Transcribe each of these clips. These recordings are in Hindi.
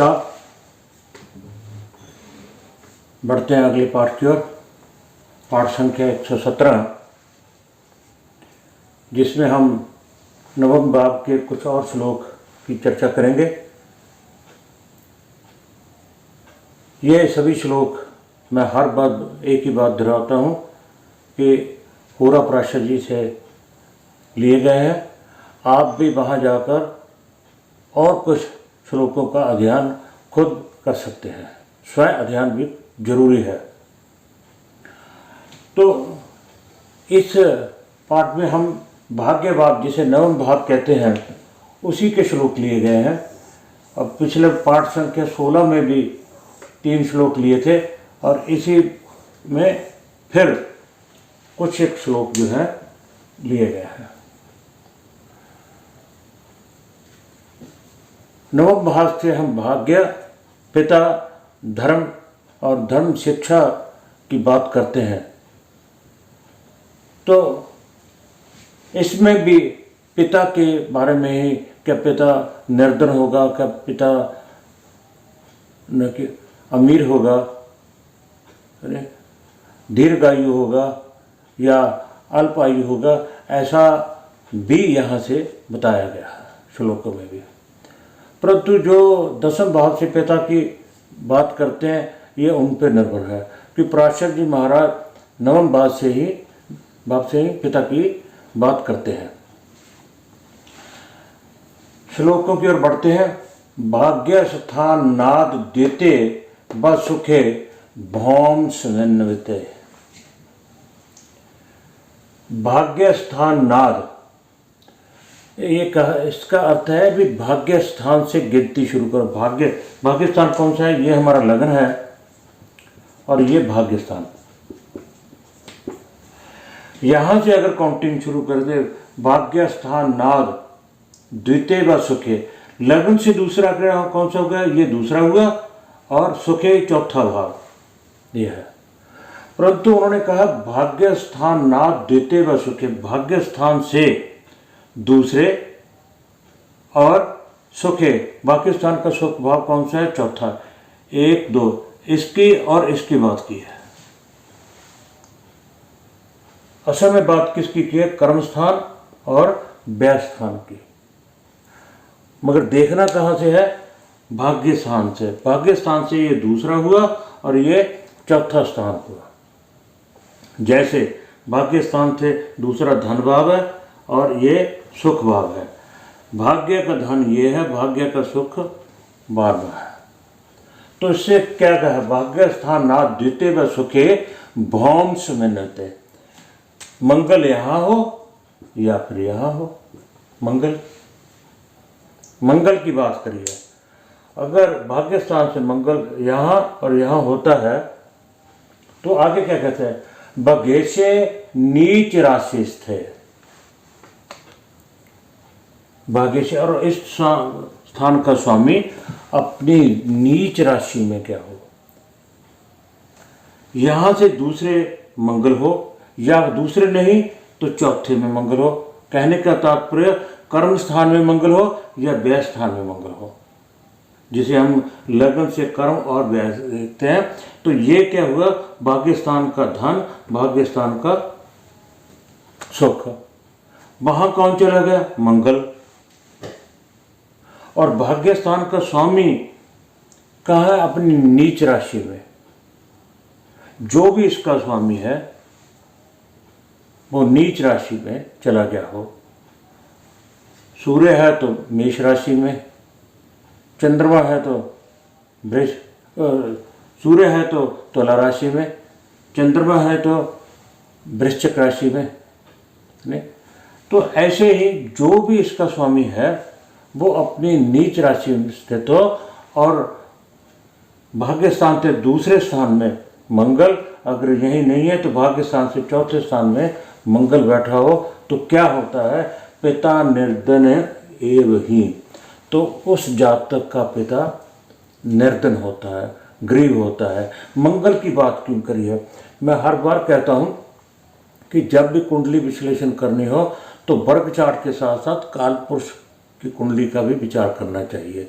का बढ़ते हैं अगले पाठ की ओर। पाठ संख्या 117, जिसमें हम नवम बाब के कुछ और श्लोक की चर्चा करेंगे। ये सभी श्लोक मैं हर बार एक ही बात दोहराता हूँ कि पूरा पराशर जी से लिए गए हैं। आप भी वहाँ जाकर और कुछ श्लोकों का अध्ययन खुद कर सकते हैं। स्वयं अध्ययन भी जरूरी है। तो इस पाठ में हम भाग्य भाव, जिसे नवम भाव कहते हैं, उसी के श्लोक लिए गए हैं। अब पिछले पाठ संख्या 16 में भी 3 श्लोक लिए थे और इसी में फिर कुछ एक श्लोक जो है लिए गए हैं। नवम भाव से हम भाग्य, पिता, धर्म और धर्म शिक्षा की बात करते हैं। तो इसमें भी पिता के बारे में ही, क्या पिता निर्धन होगा, क्या पिता अमीर होगा, दीर्घायु होगा या अल्पायु होगा, ऐसा भी यहाँ से बताया गया है श्लोकों में भी। परंतु जो दसम भाव से पिता की बात करते हैं, ये उन पर निर्भर है कि पराशर जी महाराज नवम भाव से ही पिता की बात करते हैं। श्लोकों की ओर बढ़ते हैं। भाग्य स्थान नाद देते ब सुखे भौम समन्विते। भाग्य स्थान नाद, ये इसका अर्थ है भी भाग्य स्थान से गिनती शुरू करो। भाग्य स्थान कौन सा है? ये हमारा लगन है और ये भाग्य स्थान। यहां से अगर काउंटिंग शुरू कर दे, भाग्य स्थान नाद द्वितीय व सुखे, लगन से दूसरा कौन सा हो गया? ये दूसरा हुआ और सुखे चौथा भाव ये है। परंतु उन्होंने कहा भाग्य स्थान नाद द्वितीय व सुखे, भाग्य स्थान से दूसरे और सुखे, बाकी स्थान का सुख भाव कौन सा है? चौथा। 1 2 इसकी और इसकी बात की है। असल में बात किसकी की है? कर्म स्थान और व्यय स्थान की। मगर देखना कहां से है? भाग्य स्थान से। भाग्य स्थान से ये दूसरा हुआ और ये चौथा स्थान हुआ। जैसे भाग्य स्थान से दूसरा धन भाव है और ये सुख भाव है। भाग्य का धन ये है, भाग्य का सुख 12वां है। तो इससे क्या कहा? भाग्य स्थान नाद द्वितीय व सुखे भौम समन्विते। मंगल यहाँ हो या फिर यहाँ हो, मंगल की बात करिए। अगर भाग्य स्थान से मंगल यहाँ और यहाँ होता है तो आगे क्या कहते हैं? बघेशे नीच राशि स्थित। भाग्य, और इस स्थान का स्वामी अपनी नीच राशि में क्या हो, यहां से दूसरे मंगल हो या दूसरे नहीं तो चौथे में मंगल हो। कहने का तात्पर्य कर्म स्थान में मंगल हो या व्यय स्थान में मंगल हो, जिसे हम लगन से कर्म और व्यय देखते हैं। तो ये क्या हुआ? भाग्य स्थान का धन, भाग्य स्थान का सुख। वहां कौन चला गया? मंगल। और भाग्य स्थान का स्वामी कहाँ है? अपनी नीच राशि में। जो भी इसका स्वामी है वो नीच राशि में चला गया हो। सूर्य है तो मेष राशि में, चंद्रमा है तो सूर्य है तो तुला राशि में, चंद्रमा है तो वृश्चिक राशि में। नहीं तो ऐसे ही जो भी इसका स्वामी है वो अपनी नीच राशि में स्थित हो और भाग्य स्थान से दूसरे स्थान में मंगल, अगर यही नहीं है तो भाग्य स्थान से चौथे स्थान में मंगल बैठा हो, तो क्या होता है? पिता निर्धन एव ही, तो उस जातक का पिता निर्धन होता है, गरीब होता है। मंगल की बात क्यों करी है? मैं हर बार कहता हूं कि जब भी कुंडली विश्लेषण करनी हो तो वर्ग चार्ट के साथ साथ काल पुरुष की कुंडली का भी विचार करना चाहिए।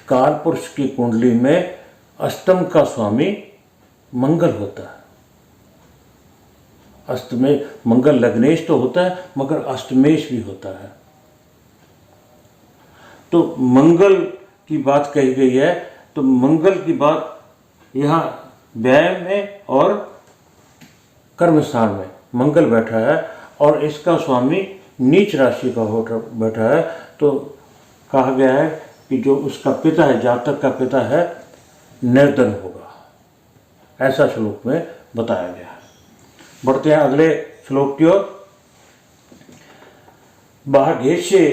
काल पुरुष की कुंडली में अष्टम का स्वामी मंगल होता है। अष्टमे मंगल लग्नेश तो होता है मगर अष्टमेश भी होता है। तो मंगल की बात कही गई है, तो मंगल की बात यहाँ व्यय में और कर्म स्थान में मंगल बैठा है और इसका स्वामी नीच राशि का हो बैठा है। तो कहा गया है कि जो उसका पिता है, जातक का पिता है, निर्धन होगा, ऐसा श्लोक में बताया गया है। बढ़ते हैं अगले श्लोक की ओर। भाग्येशे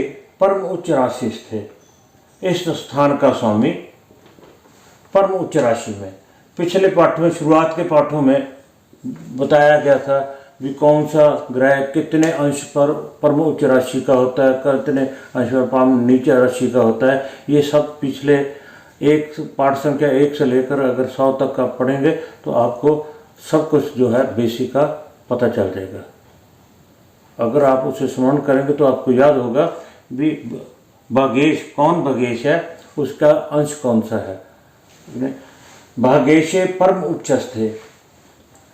परम उच्च राशि स्थित, इस स्थान का स्वामी परम उच्च राशि में, पिछले पाठ में, शुरुआत के पाठों में बताया गया था भी कौन सा ग्रह कितने अंश पर परम उच्च राशि का होता है, कितने अंश पर परम नीच राशि का होता है। ये सब पिछले एक पाठ संख्या 1 से लेकर अगर 100 तक का पढ़ेंगे तो आपको सब कुछ जो है बेसिक का पता चल जाएगा। अगर आप उसे स्मरण करेंगे तो आपको याद होगा भी भाग्येश, कौन भाग्येश है, उसका अंश कौन सा है। भाग्येशे परम उच्चस्थे,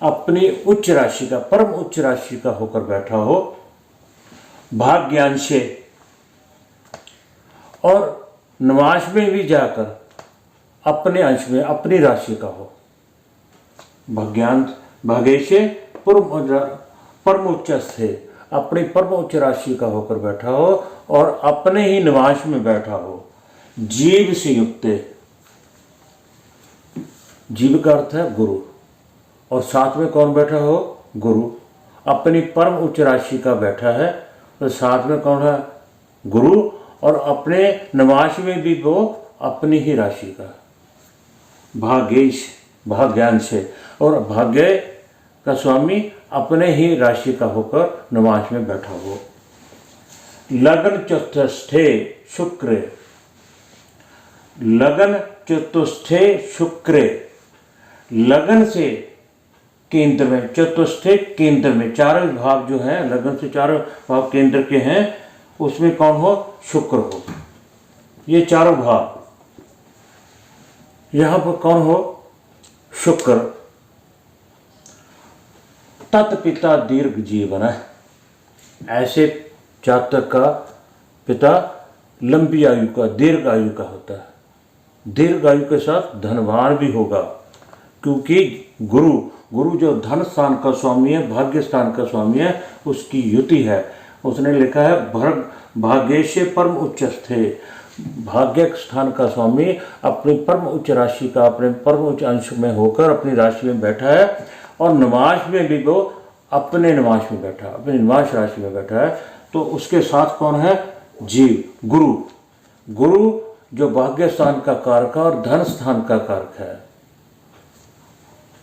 अपनी उच्च राशि का, परम उच्च राशि का होकर बैठा हो। भाग्यांशे, और नवाश में भी जाकर अपने अंश में, अपनी राशि का हो। भाग्यांश, भाग्येशे परम उच्चस्थे, अपनी परम उच्च राशि का होकर बैठा हो और अपने ही निवास में बैठा हो। जीव से युक्त, जीव का अर्थ है गुरु, और साथ में कौन बैठा हो, गुरु। अपनी परम उच्च राशि का बैठा है तो साथ में कौन है, गुरु, और अपने निवास में भी वो अपनी ही राशि का। भाग्येश, भाग्यांश है, और भाग्य का स्वामी अपने ही राशि का होकर निवास में बैठा हो। लगन चतुष्थे शुक्र, लगन चतुष्थे शुक्र, लगन से केंद्र में, चतुष्थे केंद्र में, चारों भाव जो हैं, लगन से चारों भाव केंद्र के हैं, उसमें कौन हो, शुक्र हो। ये चारों भाव यहां पर कौन हो, शुक्र। तत्पिता दीर्घ जीवन है, ऐसे जातक का पिता लंबी आयु का, दीर्घ आयु का होता है। दीर्घ आयु के साथ धनवान भी होगा, क्योंकि गुरु जो धन स्थान का स्वामी है, भाग्य स्थान का स्वामी है, उसकी युति है। उसने लिखा है भाग्येशे परम उच्चस्थे, भाग्य स्थान का स्वामी अपनी परम उच्च राशि का, अपने परम उच्च अंश में होकर अपनी राशि में बैठा है, और निवास में भी वो अपने निवास में बैठा, अपने निवास राशि में बैठा है। तो उसके साथ कौन है, जीव, गुरु। गुरु जो भाग्य स्थान का कारक है और धन स्थान का कारक है।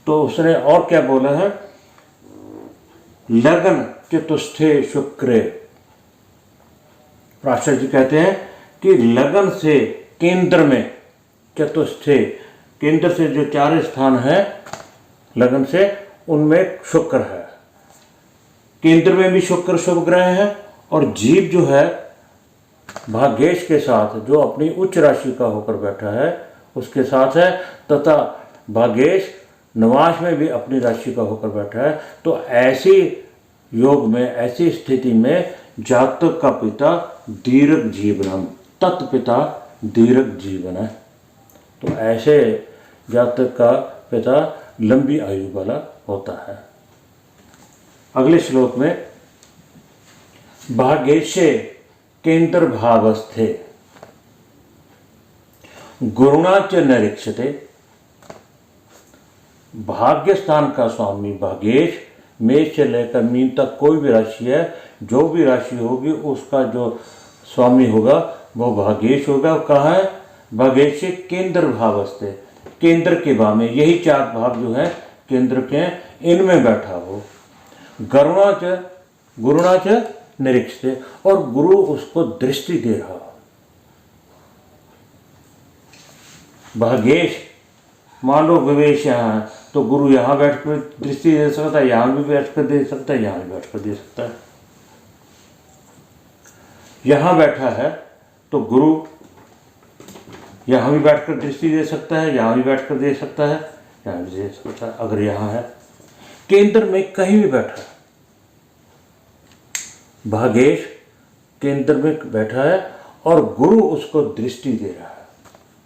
तो उसने और क्या बोला है, लगन चतुष्थे शुक्र। प्राचार्य जी कहते हैं कि लगन से केंद्र में, चतुष्थे केंद्र से जो चार स्थान है लगन से, उनमें शुक्र है। केंद्र में भी शुक्र शुभ ग्रह है, और जीव जो है भाग्येश के साथ, जो अपनी उच्च राशि का होकर बैठा है, उसके साथ है, तथा भाग्येश निवास में भी अपनी राशि का होकर बैठा है। तो ऐसी योग में, ऐसी स्थिति में जातक का पिता दीर्घ जीवनम, तत्पिता दीर्घ जीवन है। तो ऐसे जातक का पिता लंबी आयु वाला होता है। अगले श्लोक में भाग्येशे केंद्र भावस्थे गुरुणा च निरीक्षते, भाग्य स्थान का स्वामी भाग्येश, मेष से लेकर मीन तक कोई भी राशि है, जो भी राशि होगी उसका जो स्वामी होगा वो भाग्येश होगा। कहाँ है, भाग्येशे केंद्र भावस्थे, केंद्र के भाव में, यही चार भाव जो है केंद्र के, इनमें बैठा हो। गुरुणा च निरीक्षते, और गुरु उसको दृष्टि दे रहा। भाग्येश मान लो विवेश यहाँ है, तो गुरु यहाँ बैठ कर दृष्टि दे सकता है, यहाँ भी बैठ कर दे सकता है, यहाँ भी बैठ कर दे सकता है। यहाँ बैठा है तो गुरु यहाँ भी बैठकर दृष्टि दे सकता है, यहाँ भी बैठकर दे सकता है, यहाँ भी दे सकता है। अगर यहाँ है केंद्र में कहीं भी बैठा है, भागेश केंद्र में बैठा है और गुरु उसको दृष्टि दे रहा है,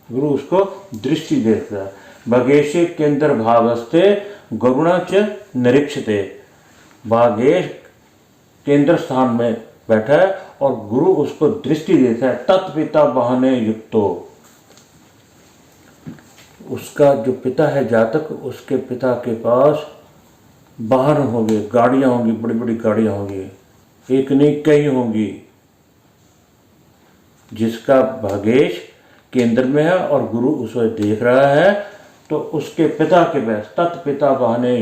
गुरु उसको दृष्टि दे रहा है। भागेशे केंद्र भागस्ते गरुणा च निरीक्षते। भागेश केंद्र स्थान में बैठा है और गुरु उसको दृष्टि देता है। तत्पिता वाहने युक्तो, उसका जो पिता है जातक, उसके पिता के पास वाहन होंगे, गाड़ियां होंगी, बड़ी बड़ी गाड़ियां होंगी, एक नहीं कई होंगी। जिसका भागेश केंद्र में है और गुरु उसे देख रहा है, तो उसके पिता के पास तत्पिता वाहने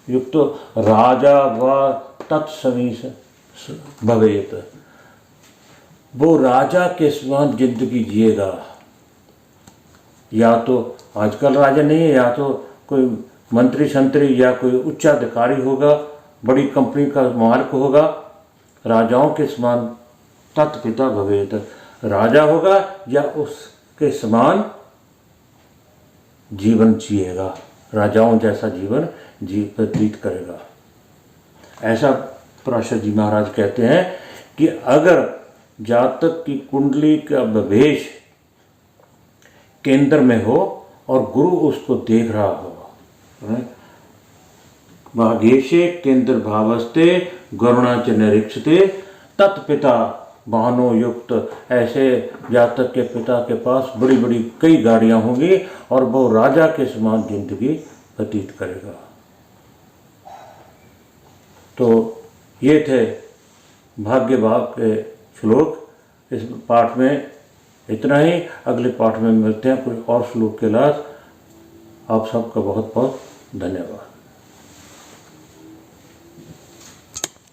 युक्तो राजा व तत्समीस भवेत, वो राजा के समान जिंदगी जिएगा। या तो आजकल राजा नहीं है, या तो कोई मंत्री संतरी या कोई उच्चाधिकारी होगा, बड़ी कंपनी का मालिक होगा, राजाओं के समान तत्पिता भवेत, राजा होगा या उसके समान जीवन जिएगा, राजाओं जैसा जीवन व्यतीत करेगा। ऐसा पराशर जी महाराज कहते हैं कि अगर जातक की कुंडली का भवेश केंद्र में हो और गुरु उसको देख रहा हो, भागेशे केंद्र भावस्ते गरुणा च निरीक्षते तत्पिता वाहनों युक्त, ऐसे जातक के पिता के पास बड़ी बड़ी कई गाड़ियां होंगी और वो राजा के समान जिंदगी व्यतीत करेगा। तो ये थे भाग्य भाव के श्लोक। इस पाठ में इतना ही, अगले पाठ में मिलते हैं कोई और श्लोक के साथ। आप सबका बहुत बहुत धन्यवाद।